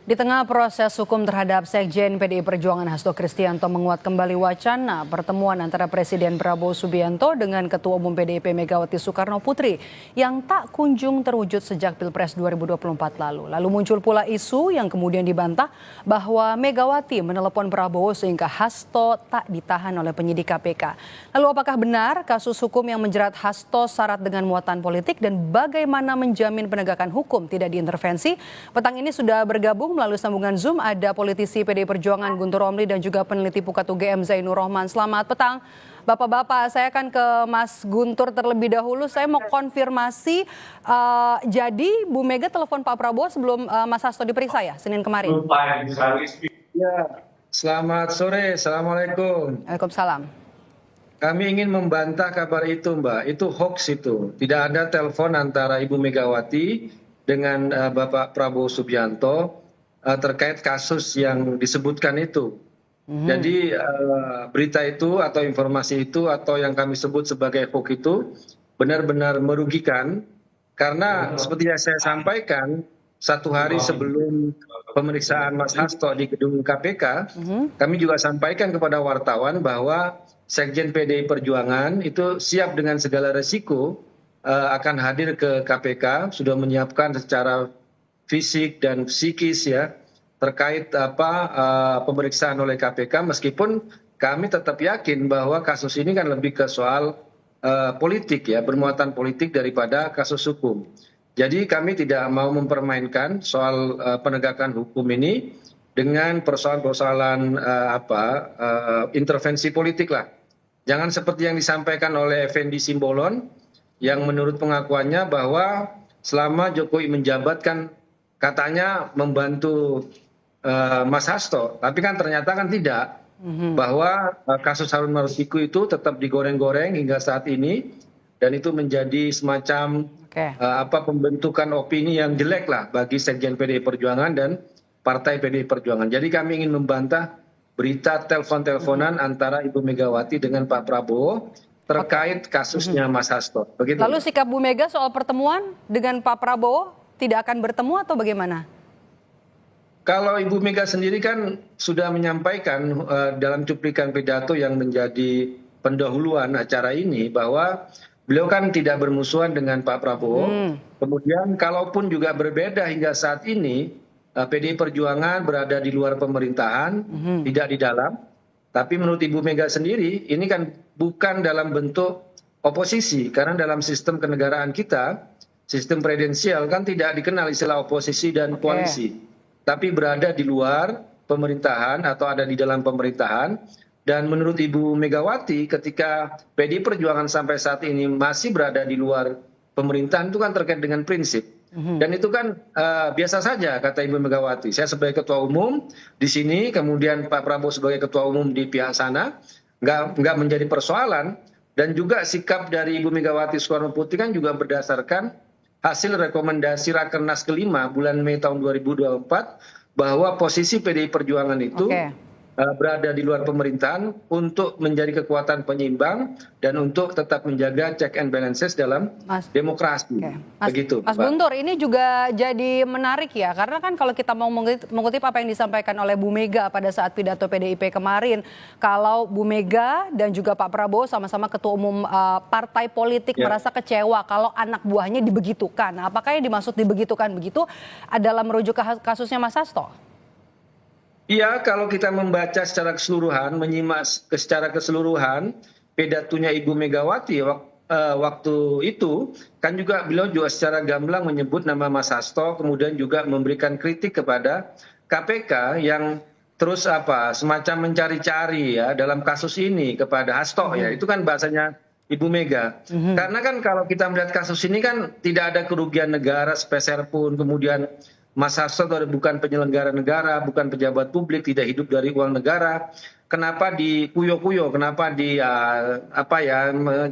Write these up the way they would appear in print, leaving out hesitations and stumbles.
Di tengah proses hukum terhadap Sekjen PDI Perjuangan Hasto Kristianto menguat kembali wacana pertemuan antara Presiden Prabowo Subianto dengan Ketua Umum PDIP Megawati Soekarno Putri yang tak kunjung terwujud sejak Pilpres 2024 lalu. Lalu muncul pula isu yang kemudian dibantah bahwa Megawati menelepon Prabowo sehingga Hasto tak ditahan oleh penyidik KPK. Lalu apakah benar kasus hukum yang menjerat Hasto syarat dengan muatan politik dan bagaimana menjamin penegakan hukum tidak diintervensi? Petang ini sudah bergabung melalui sambungan Zoom ada politisi PDI Perjuangan Guntur Romli dan juga peneliti Pukat UGM Zainur Rohman. Selamat petang Bapak-bapak, saya akan ke Mas Guntur terlebih dahulu. Saya mau konfirmasi, jadi Bu Mega telepon Pak Prabowo sebelum Mas Hasto diperiksa ya, Senin kemarin? Ya, selamat sore, Assalamualaikum. Waalaikumsalam. Kami ingin membantah kabar itu, Mbak. Itu hoax itu. Tidak ada telepon antara Ibu Megawati dengan Bapak Prabowo Subianto terkait kasus yang disebutkan itu. Jadi berita itu atau informasi itu atau yang kami sebut sebagai hoax itu benar-benar merugikan karena seperti yang saya sampaikan satu hari sebelum pemeriksaan Mas Hasto di gedung KPK, kami juga sampaikan kepada wartawan bahwa Sekjen PDI Perjuangan itu siap dengan segala resiko akan hadir ke KPK, sudah menyiapkan secara fisik dan psikis ya terkait pemeriksaan oleh KPK, meskipun kami tetap yakin bahwa kasus ini kan lebih ke soal politik ya, bermuatan politik daripada kasus hukum. Jadi kami tidak mau mempermainkan soal penegakan hukum ini dengan persoalan-persoalan intervensi politik lah. Jangan seperti yang disampaikan oleh Effendi Simbolon yang menurut pengakuannya bahwa selama Jokowi menjabat kan katanya membantu Mas Hasto, tapi kan ternyata kan tidak, bahwa kasus Harun Masiku itu tetap digoreng-goreng hingga saat ini dan itu menjadi semacam pembentukan opini yang jelek lah bagi Sekjen PDI Perjuangan dan Partai PDI Perjuangan. Jadi kami ingin membantah berita telepon-teleponan antara Ibu Megawati dengan Pak Prabowo terkait kasusnya Mas Hasto. Begitu. Lalu sikap Bu Mega soal pertemuan dengan Pak Prabowo tidak akan bertemu atau bagaimana? Kalau Ibu Mega sendiri kan sudah menyampaikan dalam cuplikan pidato yang menjadi pendahuluan acara ini bahwa beliau kan tidak bermusuhan dengan Pak Prabowo. Kemudian kalaupun juga berbeda hingga saat ini, PDI Perjuangan berada di luar pemerintahan, tidak di dalam. Tapi menurut Ibu Mega sendiri, ini kan bukan dalam bentuk oposisi. Karena dalam sistem kenegaraan kita, sistem presidensial kan tidak dikenal istilah oposisi dan koalisi. Tapi berada di luar pemerintahan atau ada di dalam pemerintahan. Dan menurut Ibu Megawati ketika PDI Perjuangan sampai saat ini masih berada di luar pemerintahan itu kan terkait dengan prinsip. Dan itu kan biasa saja kata Ibu Megawati. Saya sebagai ketua umum di sini, kemudian Pak Prabowo sebagai ketua umum di pihak sana, nggak menjadi persoalan. Dan juga sikap dari Ibu Megawati Soekarno Putri kan juga berdasarkan hasil rekomendasi Rakernas kelima bulan Mei tahun 2024 bahwa posisi PDI Perjuangan itu berada di luar pemerintahan untuk menjadi kekuatan penyeimbang dan untuk tetap menjaga check and balances dalam demokrasi. Begitu, Mas Guntur, ini juga jadi menarik ya, karena kan kalau kita mau mengutip apa yang disampaikan oleh Bu Mega pada saat pidato PDIP kemarin, kalau Bu Mega dan juga Pak Prabowo sama-sama ketua umum partai politik merasa kecewa kalau anak buahnya dibegitukan. Apakah yang dimaksud dibegitukan begitu adalah merujuk ke kasusnya Mas Hasto? Iya, kalau kita membaca secara keseluruhan, menyimak secara keseluruhan pidatonya Ibu Megawati waktu itu, kan juga beliau juga secara gamblang menyebut nama Mas Hasto, kemudian juga memberikan kritik kepada KPK yang terus semacam mencari-cari ya dalam kasus ini kepada Hasto ya, itu kan bahasanya Ibu Mega. Karena kan kalau kita melihat kasus ini kan tidak ada kerugian negara sepeser pun, kemudian Mas Hasto bukan penyelenggara negara, bukan pejabat publik, tidak hidup dari uang negara. Kenapa dikuyo-kuyo? Kenapa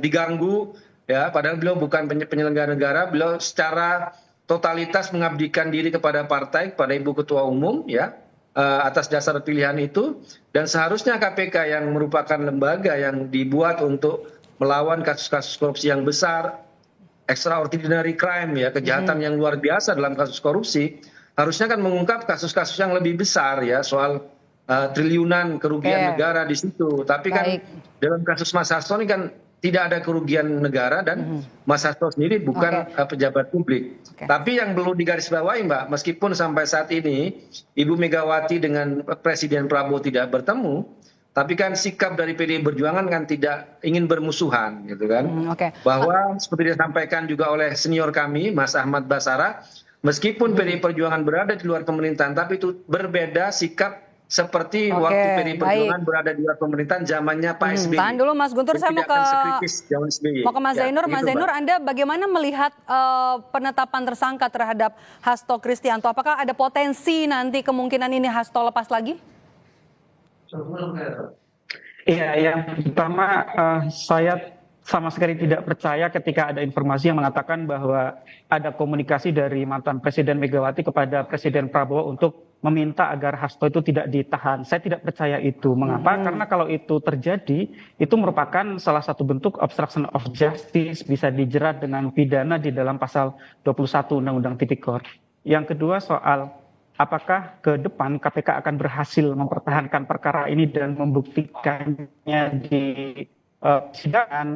diganggu? Ya, padahal beliau bukan penyelenggara negara, beliau secara totalitas mengabdikan diri kepada partai, kepada Ibu Ketua Umum, ya, atas dasar pilihan itu. Dan seharusnya KPK yang merupakan lembaga yang dibuat untuk melawan kasus-kasus korupsi yang besar, extraordinary crime ya, kejahatan yang luar biasa dalam kasus korupsi, harusnya kan mengungkap kasus-kasus yang lebih besar ya soal triliunan kerugian negara di situ. Tapi kan Baik. dalam kasus Mas Hasto ini kan tidak ada kerugian negara dan Mas Hasto sendiri bukan pejabat publik. Tapi yang perlu digarisbawahi Mbak, meskipun sampai saat ini Ibu Megawati dengan Presiden Prabowo tidak bertemu, tapi kan sikap dari PDI Perjuangan kan tidak ingin bermusuhan gitu kan. Bahwa seperti disampaikan juga oleh senior kami Mas Ahmad Basara, meskipun PDI Perjuangan berada di luar pemerintahan tapi itu berbeda sikap seperti waktu PDI Perjuangan berada di luar pemerintahan zamannya Pak SBY. Tahan dulu Mas Guntur, saya mau ke Mas Zainur. Mas Zainur, Anda bagaimana melihat penetapan tersangka terhadap Hasto Kristianto? Apakah ada potensi nanti kemungkinan ini Hasto lepas lagi? Iya, yang pertama saya sama sekali tidak percaya ketika ada informasi yang mengatakan bahwa ada komunikasi dari mantan Presiden Megawati kepada Presiden Prabowo untuk meminta agar Hasto itu tidak ditahan. Saya tidak percaya itu. Mengapa? Karena kalau itu terjadi, itu merupakan salah satu bentuk obstruction of justice, bisa dijerat dengan pidana di dalam pasal 21 Undang-Undang Tipikor. Yang kedua soal apakah ke depan KPK akan berhasil mempertahankan perkara ini dan membuktikannya di persidangan,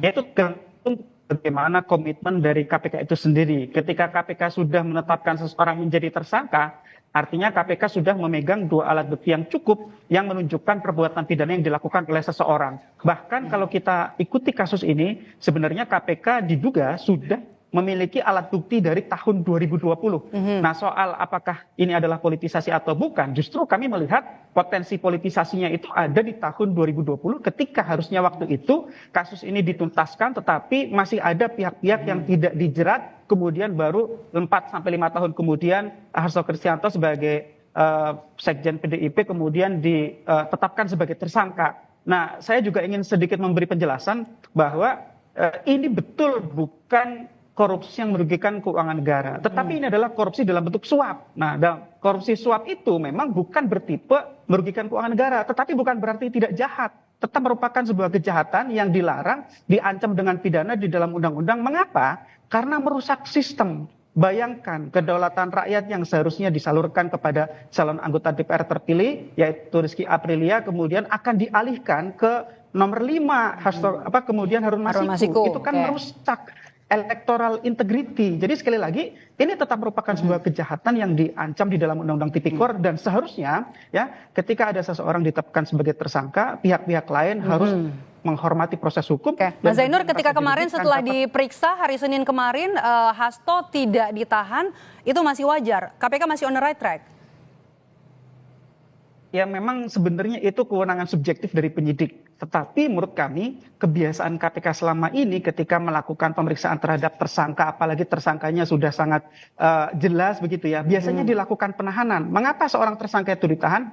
yaitu tergantung bagaimana komitmen dari KPK itu sendiri. Ketika KPK sudah menetapkan seseorang menjadi tersangka, artinya KPK sudah memegang dua alat bukti yang cukup yang menunjukkan perbuatan pidana yang dilakukan oleh seseorang. Bahkan kalau kita ikuti kasus ini, sebenarnya KPK diduga sudah memiliki alat bukti dari tahun 2020. Nah, soal apakah ini adalah politisasi atau bukan, justru kami melihat potensi politisasinya itu ada di tahun 2020 ketika harusnya waktu itu kasus ini dituntaskan tetapi masih ada pihak-pihak yang tidak dijerat, kemudian baru 4 sampai 5 tahun kemudian Hasto Kristianto sebagai Sekjen PDIP kemudian ditetapkan sebagai tersangka. Nah, saya juga ingin sedikit memberi penjelasan bahwa ini betul bukan korupsi yang merugikan keuangan negara, tetapi ini adalah korupsi dalam bentuk suap. Nah, dalam korupsi suap itu memang bukan bertipe merugikan keuangan negara, tetapi bukan berarti tidak jahat. Tetap merupakan sebuah kejahatan yang dilarang, diancam dengan pidana di dalam undang-undang. Mengapa? Karena merusak sistem. Bayangkan kedaulatan rakyat yang seharusnya disalurkan kepada calon anggota DPR terpilih, yaitu Rizky Aprilia, kemudian akan dialihkan ke nomor 5, kemudian Harun Masiku. Itu kan merusak electoral integrity. Jadi sekali lagi ini tetap merupakan sebuah kejahatan yang diancam di dalam Undang-Undang Tipikor dan seharusnya ya ketika ada seseorang ditetapkan sebagai tersangka, pihak-pihak lain harus menghormati proses hukum. Mas Zainur, ketika kemarin setelah diperiksa hari Senin kemarin Hasto tidak ditahan, itu masih wajar. KPK masih on the right track. Ya memang sebenarnya itu kewenangan subjektif dari penyidik. Tetapi menurut kami kebiasaan KPK selama ini ketika melakukan pemeriksaan terhadap tersangka, apalagi tersangkanya sudah sangat jelas begitu ya, biasanya dilakukan penahanan. Mengapa seorang tersangka itu ditahan?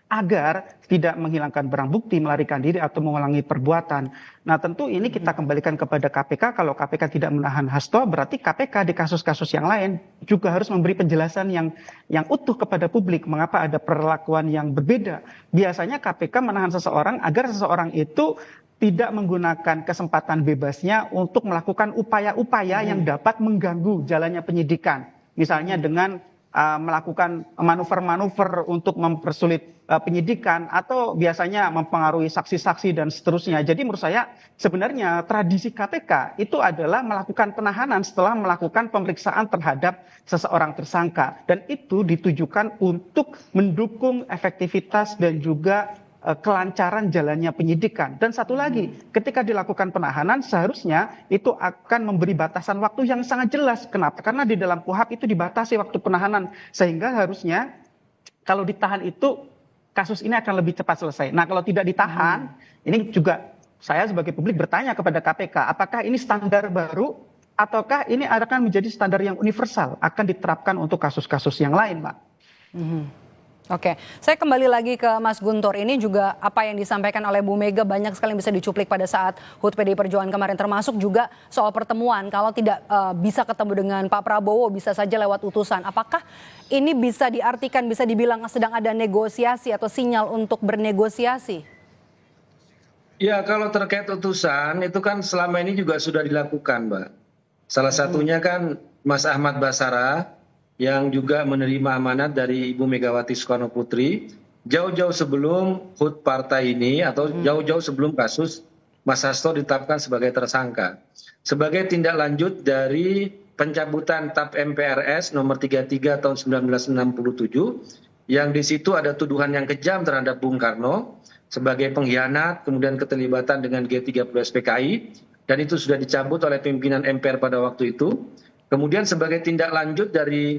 Agar tidak menghilangkan barang bukti, melarikan diri atau mengulangi perbuatan. Nah tentu ini kita kembalikan kepada KPK. Kalau KPK tidak menahan Hasto, berarti KPK di kasus-kasus yang lain juga harus memberi penjelasan yang utuh kepada publik. Mengapa ada perlakuan yang berbeda? Biasanya KPK menahan seseorang agar seseorang itu tidak menggunakan kesempatan bebasnya untuk melakukan upaya-upaya yang dapat mengganggu jalannya penyidikan. Misalnya dengan melakukan manuver-manuver untuk mempersulit penyidikan atau biasanya mempengaruhi saksi-saksi dan seterusnya. Jadi menurut saya sebenarnya tradisi KPK itu adalah melakukan penahanan setelah melakukan pemeriksaan terhadap seseorang tersangka. Dan itu ditujukan untuk mendukung efektivitas dan juga kelancaran jalannya penyidikan. Dan satu lagi, ketika dilakukan penahanan seharusnya itu akan memberi batasan waktu yang sangat jelas. Kenapa? Karena di dalam KUHP itu dibatasi waktu penahanan. Sehingga harusnya kalau ditahan itu kasus ini akan lebih cepat selesai. Nah kalau tidak ditahan, ini juga saya sebagai publik bertanya kepada KPK, apakah ini standar baru ataukah ini akan menjadi standar yang universal, akan diterapkan untuk kasus-kasus yang lain, Pak. Oke, saya kembali lagi ke Mas Guntur. Ini juga apa yang disampaikan oleh Bu Mega banyak sekali yang bisa dicuplik pada saat HUT PDI Perjuangan kemarin, termasuk juga soal pertemuan. Kalau tidak bisa ketemu dengan Pak Prabowo, bisa saja lewat utusan. Apakah ini bisa diartikan, bisa dibilang sedang ada negosiasi atau sinyal untuk bernegosiasi? Ya, kalau terkait utusan itu kan selama ini juga sudah dilakukan, Mbak. Salah satunya kan Mas Ahmad Basara yang juga menerima amanat dari Ibu Megawati Soekarno Putri jauh-jauh sebelum HUT partai ini atau jauh-jauh sebelum kasus Mas Hasto ditetapkan sebagai tersangka. Sebagai tindak lanjut dari pencabutan TAP MPRS nomor 33 tahun 1967 yang di situ ada tuduhan yang kejam terhadap Bung Karno sebagai pengkhianat, kemudian keterlibatan dengan G30 SPKI, dan itu sudah dicabut oleh pimpinan MPR pada waktu itu. Kemudian sebagai tindak lanjut dari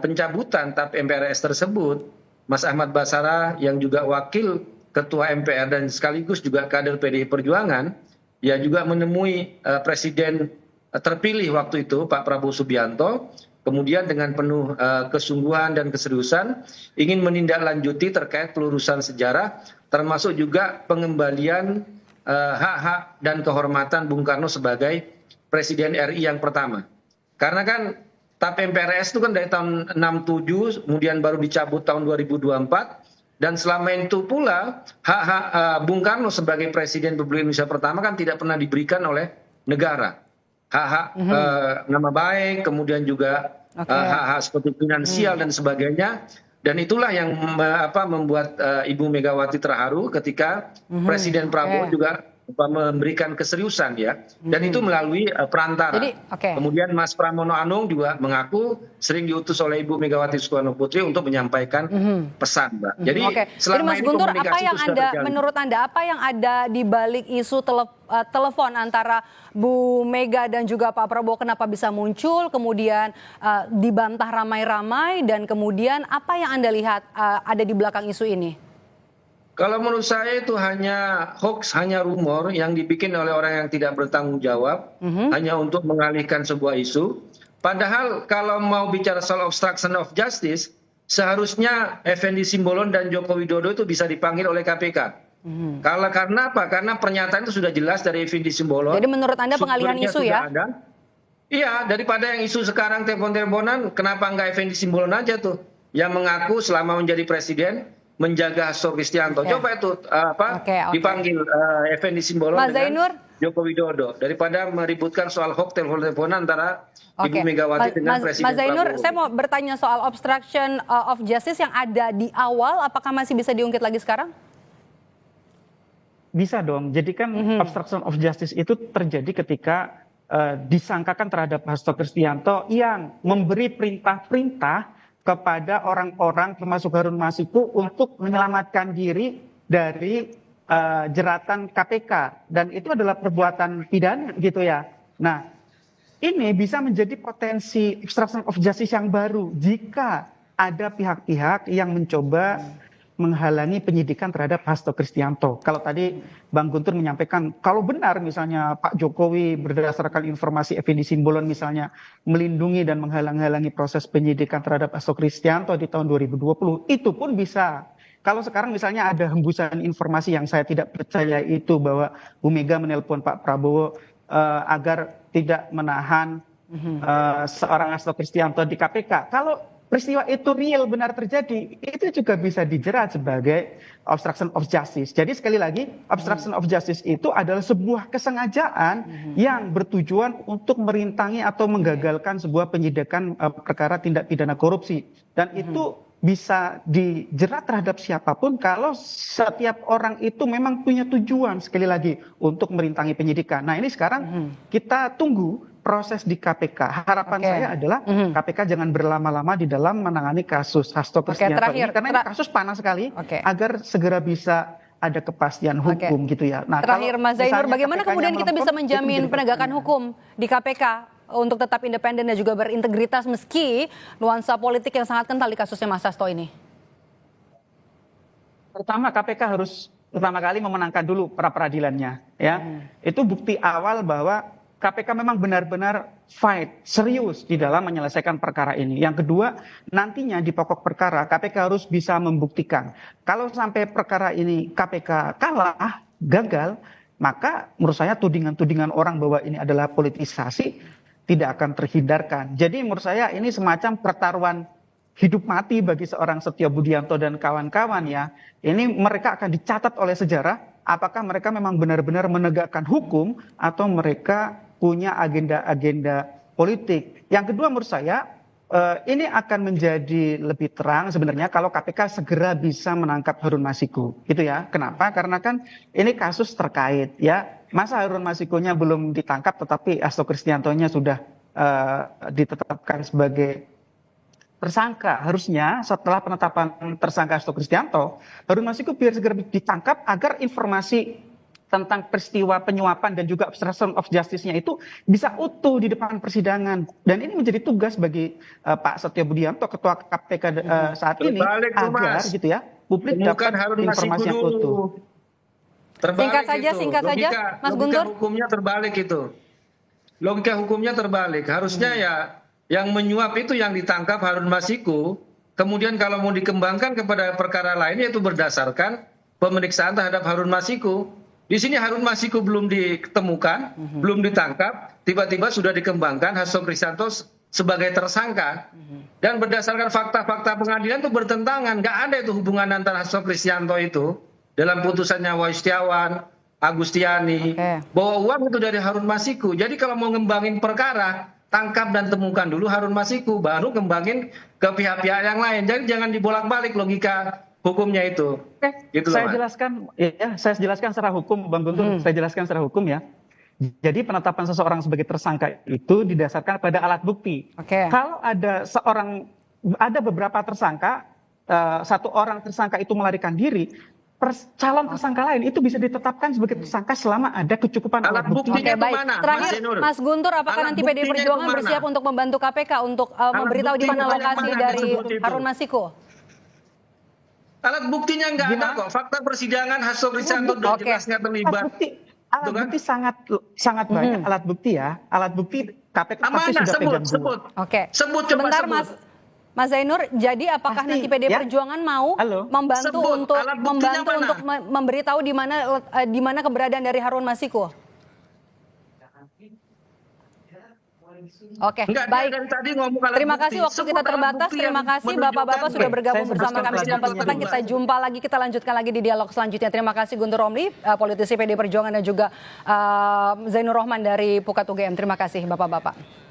pencabutan TAP MPRS tersebut, Mas Ahmad Basarah yang juga wakil Ketua MPR dan sekaligus juga kader PDI Perjuangan, ya juga menemui Presiden terpilih waktu itu, Pak Prabowo Subianto, kemudian dengan penuh kesungguhan dan keseriusan ingin menindaklanjuti terkait pelurusan sejarah, termasuk juga pengembalian hak-hak dan kehormatan Bung Karno sebagai Presiden RI yang pertama. Karena kan TAP MPRS itu kan dari tahun 67, kemudian baru dicabut tahun 2024, dan selama itu pula hak-hak Bung Karno sebagai Presiden Republik Indonesia pertama kan tidak pernah diberikan oleh negara. Hak-hak nama baik, kemudian juga hak-hak seperti finansial dan sebagainya. Dan itulah yang membuat Ibu Megawati terharu ketika Presiden Prabowo juga memberikan keseriusan ya, dan itu melalui perantara. Kemudian Mas Pramono Anung juga mengaku sering diutus oleh Ibu Megawati Soekarno Putri untuk menyampaikan pesan, Mbak. Jadi Mas Guntur, apa yang menurut Anda apa yang ada di balik isu telepon antara Bu Mega dan juga Pak Prabowo, kenapa bisa muncul, kemudian dibantah ramai-ramai, dan kemudian apa yang Anda lihat ada di belakang isu ini? Kalau menurut saya itu hanya hoax, hanya rumor yang dibikin oleh orang yang tidak bertanggung jawab, hanya untuk mengalihkan sebuah isu. Padahal kalau mau bicara soal obstruction of justice, seharusnya Effendi Simbolon dan Joko Widodo itu bisa dipanggil oleh KPK. Karena apa? Karena pernyataan itu sudah jelas dari Effendi Simbolon. Jadi menurut Anda pengalihan isu ya? Iya, daripada yang isu sekarang telepon-teleponan, kenapa enggak Effendi Simbolon aja tuh yang mengaku selama menjadi presiden menjaga Hasto Kristianto. Coba itu dipanggil Effendi Simbolon dengan Joko Widodo daripada meributkan soal hoax telepon-teleponan antara Ibu Megawati dengan Presiden Mas Zainur, Prabowo. saya mau bertanya soal obstruction of justice yang ada di awal, apakah masih bisa diungkit lagi sekarang? Bisa dong. Jadi kan obstruction of justice itu terjadi ketika disangkakan terhadap Hasto Kristianto yang memberi perintah-perintah kepada orang-orang termasuk Harun Masiku untuk menyelamatkan diri dari jeratan KPK, dan itu adalah perbuatan pidana gitu ya. Nah, ini bisa menjadi potensi obstruction of justice yang baru jika ada pihak-pihak yang mencoba menghalangi penyidikan terhadap Hasto Kristianto. Kalau tadi Bang Guntur menyampaikan, kalau benar misalnya Pak Jokowi berdasarkan informasi Effendi Simbolon misalnya melindungi dan menghalang-halangi proses penyidikan terhadap Hasto Kristianto di tahun 2020, itu pun bisa. Kalau sekarang misalnya ada hembusan informasi yang saya tidak percaya itu, bahwa Bu Mega menelpon Pak Prabowo agar tidak menahan seorang Hasto Kristianto di KPK. Kalau peristiwa itu real benar terjadi, itu juga bisa dijerat sebagai obstruction of justice. Jadi sekali lagi, obstruction of justice itu adalah sebuah kesengajaan yang bertujuan untuk merintangi atau menggagalkan sebuah penyidikan perkara tindak pidana korupsi. Dan itu bisa dijerat terhadap siapapun kalau setiap orang itu memang punya tujuan, sekali lagi, untuk merintangi penyidikan. Nah, ini sekarang kita tunggu proses di KPK. Harapan saya adalah KPK jangan berlama-lama di dalam menangani kasus Hasto Kristianto ini, karena ini kasus panas sekali, agar segera bisa ada kepastian hukum gitu ya. Nah, terakhir Mas Zainur, bagaimana kemudian kita bisa menjamin penegakan hukum di KPK untuk tetap independen dan juga berintegritas meski nuansa politik yang sangat kental di kasusnya Mas Hasto ini? Pertama, KPK harus pertama kali memenangkan dulu pra peradilannya, ya. Itu bukti awal bahwa KPK memang benar-benar fight, serius di dalam menyelesaikan perkara ini. Yang kedua, nantinya di pokok perkara KPK harus bisa membuktikan. Kalau sampai perkara ini KPK kalah, gagal, maka menurut saya tudingan-tudingan orang bahwa ini adalah politisasi tidak akan terhindarkan. Jadi menurut saya ini semacam pertaruhan hidup mati bagi seorang Setio Budianto dan kawan-kawan ya. Ini mereka akan dicatat oleh sejarah apakah mereka memang benar-benar menegakkan hukum atau mereka punya agenda-agenda politik. Yang kedua menurut saya ini akan menjadi lebih terang sebenarnya kalau KPK segera bisa menangkap Harun Masiku, gitu ya. Kenapa? Karena kan ini kasus terkait, ya. Masa Harun Masikunya belum ditangkap, tetapi Hasto Kristiantonya sudah ditetapkan sebagai tersangka. Harusnya setelah penetapan tersangka Hasto Kristianto, Harun Masiku biar segera ditangkap agar informasi tentang peristiwa penyuapan dan juga obstruction of justice-nya itu bisa utuh di depan persidangan. Dan ini menjadi tugas bagi Pak Setio Budianto, Ketua KPK saat ini, Terbalik tuh, agar Mas. gitu ya, publik Temukan dapat Harun Masiku informasi yang dulu. utuh. Terbalik Singkat saja, Mas Guntur. Logika hukumnya terbalik itu. Logika hukumnya terbalik. Harusnya ya yang menyuap itu yang ditangkap Harun Masiku. Kemudian kalau mau dikembangkan kepada perkara lain yaitu berdasarkan pemeriksaan terhadap Harun Masiku. Di sini Harun Masiku belum ditemukan, belum ditangkap, tiba-tiba sudah dikembangkan Hasto Kristianto sebagai tersangka. Dan berdasarkan fakta-fakta pengadilan itu bertentangan. Nggak ada itu hubungan antara Hasto Kristianto itu dalam putusannya Wahyu Setiawan, Agustiani, bahwa uang itu dari Harun Masiku. Jadi kalau mau ngembangin perkara, tangkap dan temukan dulu Harun Masiku, baru kembangin ke pihak-pihak yang lain. Jadi jangan dibolak-balik logika hukumnya itu. Gitu Saya loh, Mas. saya jelaskan secara hukum, Bang Guntur. Saya jelaskan secara hukum ya. Jadi penetapan seseorang sebagai tersangka itu didasarkan pada alat bukti. Kalau ada beberapa tersangka, satu orang tersangka itu melarikan diri, calon tersangka lain itu bisa ditetapkan sebagai tersangka selama ada kecukupan alat bukti. buktinya Baik. kemana, Terakhir, Mas Zainur? Mas Guntur, apakah Alat nanti PDI buktinya Perjuangan kemana? bersiap untuk membantu KPK untuk memberitahu di mana buktinya lokasi kemana dari disebut itu? Harun Masiku? Alat buktinya nggak ada kok. Fakta persidangan Hasto Kristianto sudah jelasnya terlibat. Alat bukti sangat banyak alat bukti ya. Alat bukti KPK pasti Mana? sudah pegang Sebut. Oke. Sebut, coba Sebentar, sebut. Mas Zainur, jadi apakah Pasti, nanti PDI ya. Perjuangan mau Halo. membantu Sebut, untuk alat buktinya mana? memberitahu di mana keberadaan dari Harun Masiku? Oke, Enggak, baik. dia dari tadi ngomong alat Terima bukti. kasih, waktu Sebut kita alat terbatas. bukti Terima yang kasih menunjukkan. Bapak-Bapak sudah bergabung Saya bersama kami di sebutkan Kompas alat Petang. bukti. Kita jumpa lagi, kita lanjutkan lagi di dialog selanjutnya. Terima kasih Guntur Romli, politisi PDI Perjuangan, dan juga Zainur Rohman dari Pukat UGM. Terima kasih Bapak-Bapak.